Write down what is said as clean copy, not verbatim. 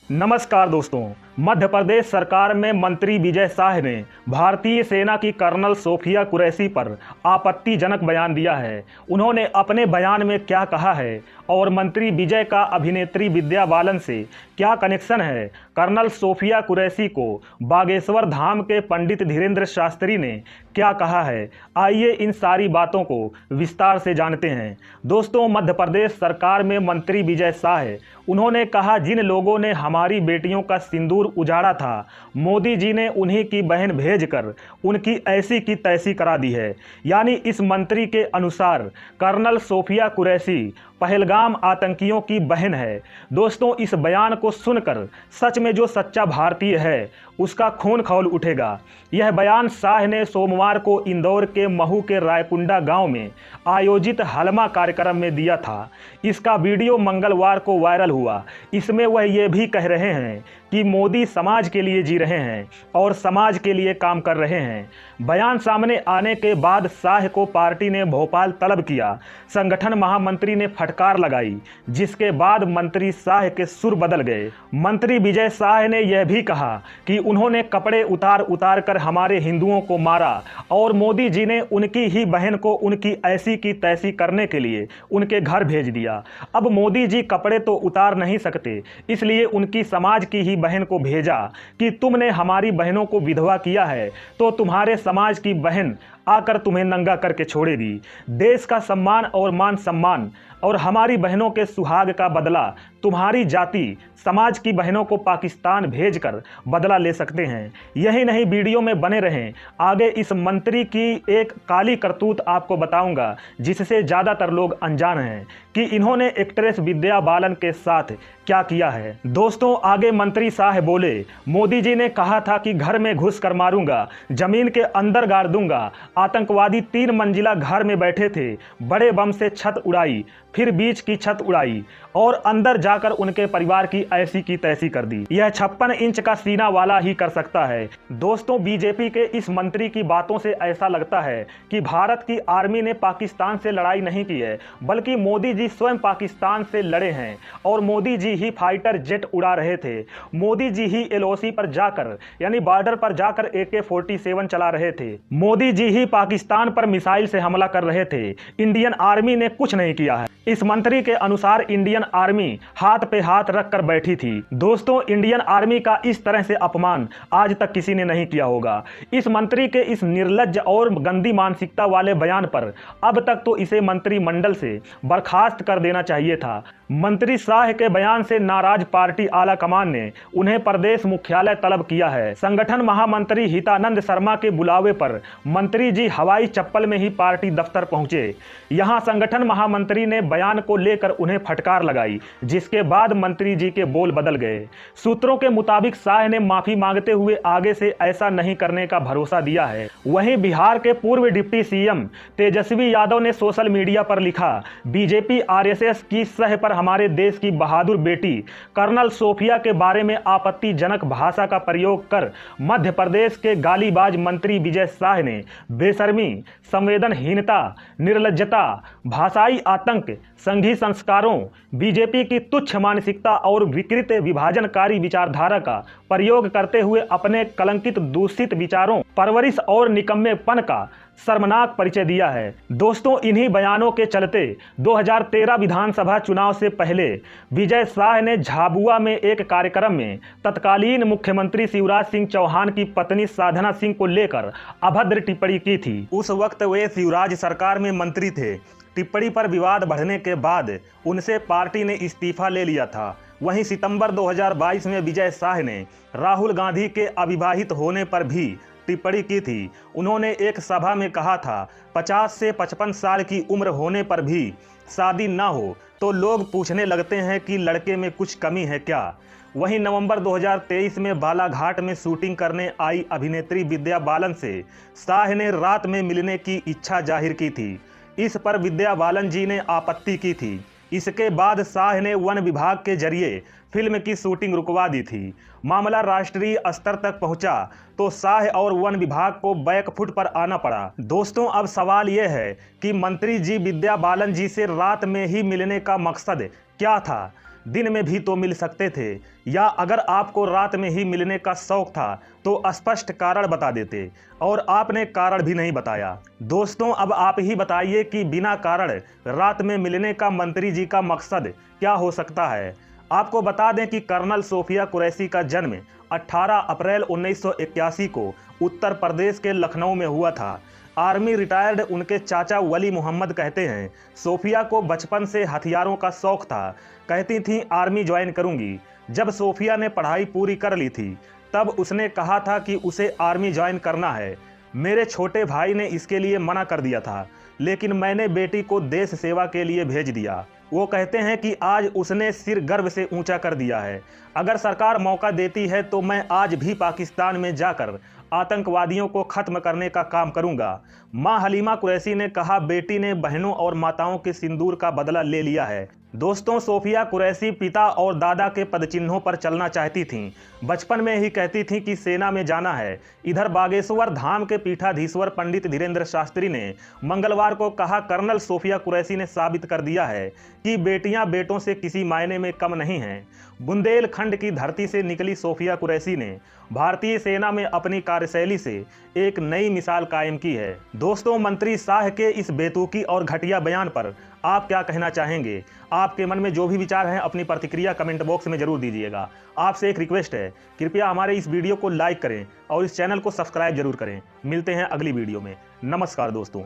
नमस्कार दोस्तों। मध्य प्रदेश सरकार में मंत्री विजय शाह ने भारतीय सेना की कर्नल सोफिया कुरैशी पर आपत्तिजनक बयान दिया है। उन्होंने अपने बयान में क्या कहा है और मंत्री विजय का अभिनेत्री विद्या बालन से क्या कनेक्शन है, कर्नल सोफिया कुरैशी को बागेश्वर धाम के पंडित धीरेन्द्र शास्त्री ने क्या कहा है, आइए इन सारी बातों को विस्तार से जानते हैं। दोस्तों, मध्य प्रदेश सरकार में मंत्री विजय शाह उन्होंने कहा, जिन लोगों ने हमारी बेटियों का सिंदूर उजाड़ा था, मोदी जी ने उन्हीं की बहन भेजकर उनकी ऐसी की तैसी करा दी है। यानी इस मंत्री के अनुसार कर्नल सोफिया कुरैशी पहलगाम आतंकियों की बहन है। दोस्तों, इस बयान को सुनकर सच में जो सच्चा भारतीय है उसका खून खौल उठेगा। यह बयान शाह ने सोमवार को इंदौर के महू के रायकुंडा गांव में आयोजित हलमा कार्यक्रम में दिया था। इसका वीडियो मंगलवार को वायरल हुआ। इसमें वह ये भी कह रहे हैं कि मोदी समाज के लिए जी रहे हैं और समाज के लिए काम कर रहे हैं। बयान सामने आने के बाद शाह को पार्टी ने भोपाल तलब किया। संगठन महामंत्री ने फटकार लगाई, जिसके बाद मंत्री शाह के सुर बदल गए। मंत्री विजय शाह ने यह भी कहा कि उन्होंने कपड़े उतार उतार कर हमारे हिंदुओं को मारा और मोदी जी ने उनकी ही बहन को उनकी ऐसी की तैसी करने के लिए उनके घर भेज दिया। अब मोदी जी कपड़े तो उतार नहीं सकते, इसलिए उनकी समाज की ही बहन को भेजा कि तुमने हमारी बहनों को विधवा किया है तो तुम्हारे समाज की बहन आकर तुम्हें नंगा करके छोड़ेगी। देश का सम्मान और मान सम्मान और हमारी बहनों के सुहाग का बदला तुम्हारी जाति समाज की बहनों को पाकिस्तान भेजकर बदला ले सकते हैं। यही नहीं, वीडियो में बने रहें। आगे इस मंत्री की एक काली करतूत आपको बताऊंगा जिससे ज़्यादातर लोग अनजान हैं कि इन्होंने एक्ट्रेस विद्या बालन के साथ क्या किया है। दोस्तों, आगे मंत्री शाह बोले, मोदी जी ने कहा था कि घर में घुस कर मारूंगा, जमीन के अंदर गाड़ दूंगा। आतंकवादी 3 मंजिला घर में बैठे थे, बड़े बम से छत उड़ाई, फिर बीच की छत उड़ाई और अंदर जाकर उनके परिवार की ऐसी की तैसी कर दी। यह 56 इंच का सीना वाला ही कर सकता है। दोस्तों, बीजेपी के इस मंत्री की बातों से ऐसा लगता है कि भारत की आर्मी ने पाकिस्तान से लड़ाई नहीं की है, बल्कि मोदी जी स्वयं पाकिस्तान से लड़े हैं और मोदी जी ही फाइटर जेट उड़ा रहे थे। मोदी जी ही एलओसी पर जाकर यानी बॉर्डर पर जाकर AK-47 चला रहे थे। मोदी जी ही पाकिस्तान पर मिसाइल से हमला कर रहे थे। इंडियन आर्मी ने कुछ नहीं किया है। इस मंत्री के अनुसार इंडियन आर्मी हाथ पे हाथ रख कर बैठी थी। दोस्तों, इंडियन आर्मी का इस तरह से अपमान आज तक किसी ने नहीं किया होगा। इस मंत्री के इस निर्लज्ज और गंदी मानसिकता वाले बयान पर अब तक तो इसे मंत्रिमंडल से बर्खास्त कर देना चाहिए था। मंत्री शाह के बयान से नाराज पार्टी आला कमान ने उन्हें प्रदेश मुख्यालय तलब किया है। संगठन महामंत्री हितानंद शर्मा के बुलावे पर मंत्री जी हवाई चप्पल में ही पार्टी दफ्तर पहुंचे। यहां संगठन महामंत्री ने बयान को लेकर उन्हें फटकार लगाई, जिसके बाद मंत्री जी के बोल बदल गए। सूत्रों के मुताबिक शाह ने माफी मांगते हुए आगे से ऐसा नहीं करने का भरोसा दिया है। वहीं बिहार के पूर्व डिप्टी सीएम तेजस्वी यादव ने सोशल मीडिया पर लिखा, बीजेपी RSS की सह पर हमारे देश की बहादुर बेटी कर्नल सोफिया के बारे में आपत्तिजनक भाषा का प्रयोग कर मध्य प्रदेश के गालीबाज मंत्री विजय शाह ने बेशर्मी, संवेदनहीनता, निर्लज्जता, भाषाई आतंक, संघी संस्कारों, बीजेपी की तुच्छ मानसिकता और विकृत विभाजनकारी विचारधारा का प्रयोग करते हुए अपने कलंकित दूषित विचारों, परवरिश और निकम्मेपन का शर्मनाक परिचय दिया है। दोस्तों, इन्हीं बयानों के चलते 2013 विधानसभा चुनाव से पहले विजय शाह ने झाबुआ में एक कार्यक्रम में तत्कालीन मुख्यमंत्री शिवराज सिंह चौहान की पत्नी साधना सिंह को लेकर अभद्र टिप्पणी की थी। उस वक्त वे शिवराज सरकार में मंत्री थे। टिप्पणी पर विवाद बढ़ने के बाद उनसे पार्टी ने इस्तीफा ले लिया था। वहीं सितंबर 2022 में विजय शाह ने राहुल गांधी के अविवाहित होने पर भी टिप्पणी की थी। उन्होंने एक सभा में कहा था, 50 से 55 साल की उम्र होने पर भी शादी ना हो तो लोग पूछने लगते हैं कि लड़के में कुछ कमी है क्या। वहीं नवंबर 2023 में बालाघाट में शूटिंग करने आई अभिनेत्री विद्या बालन से शाह ने रात में मिलने की इच्छा जाहिर की थी। इस पर विद्या बालन जी ने आपत्ति की थी। इसके बाद शाह ने वन विभाग के जरिए फिल्म की शूटिंग रुकवा दी थी। मामला राष्ट्रीय स्तर तक पहुंचा तो शाह और वन विभाग को बैकफुट पर आना पड़ा। दोस्तों, अब सवाल यह है कि मंत्री जी विद्या बालन जी से रात में ही मिलने का मकसद क्या था। दिन में भी तो मिल सकते थे, या अगर आपको रात में ही मिलने का शौक था तो स्पष्ट कारण बता देते, और आपने कारण भी नहीं बताया। दोस्तों, अब आप ही बताइए कि बिना कारण रात में मिलने का मंत्री जी का मकसद क्या हो सकता है। आपको बता दें कि कर्नल सोफिया कुरैशी का जन्म 18 अप्रैल 1981 को उत्तर प्रदेश के लखनऊ में हुआ था। आर्मी रिटायर्ड उनके चाचा वली मोहम्मद कहते हैं, सोफिया को बचपन से हथियारों का शौक था। कहती थीं आर्मी ज्वाइन करूंगी। जब सोफिया ने पढ़ाई पूरी कर ली थी तब उसने कहा था कि उसे आर्मी ज्वाइन करना है। मेरे छोटे भाई ने इसके लिए मना कर दिया था, लेकिन मैंने बेटी को देश सेवा के लिए भेज दिया। वो कहते हैं कि आज उसने सिर गर्व से ऊंचा कर दिया है। अगर सरकार मौका देती है तो मैं आज भी पाकिस्तान में जाकर आतंकवादियों को खत्म करने का काम करूंगा। मां हलीमा कुरैशी ने कहा, बेटी ने बहनों और माताओं के सिंदूर का बदला ले लिया है। दोस्तों, सोफिया कुरैशी पिता और दादा के पदचिन्हों पर चलना चाहती थीं। बचपन में ही कहती थीं कि सेना में जाना है। इधर बागेश्वर धाम के पीठाधीश्वर पंडित धीरेन्द्र शास्त्री ने मंगलवार को कहा, कर्नल सोफिया कुरैशी ने साबित कर दिया है कि बेटियां बेटों से किसी मायने में कम नहीं हैं। बुंदेलखंड की धरती से निकली सोफिया कुरैशी ने भारतीय सेना में अपनी कार्यशैली से एक नई मिसाल कायम की है। दोस्तों, मंत्री शाह के इस बेतुकी और घटिया बयान पर आप क्या कहना चाहेंगे? आपके मन में जो भी विचार हैं अपनी प्रतिक्रिया कमेंट बॉक्स में जरूर दीजिएगा। आपसे एक रिक्वेस्ट है, कृपया हमारे इस वीडियो को लाइक करें और इस चैनल को सब्सक्राइब जरूर करें। मिलते हैं अगली वीडियो में। नमस्कार दोस्तों।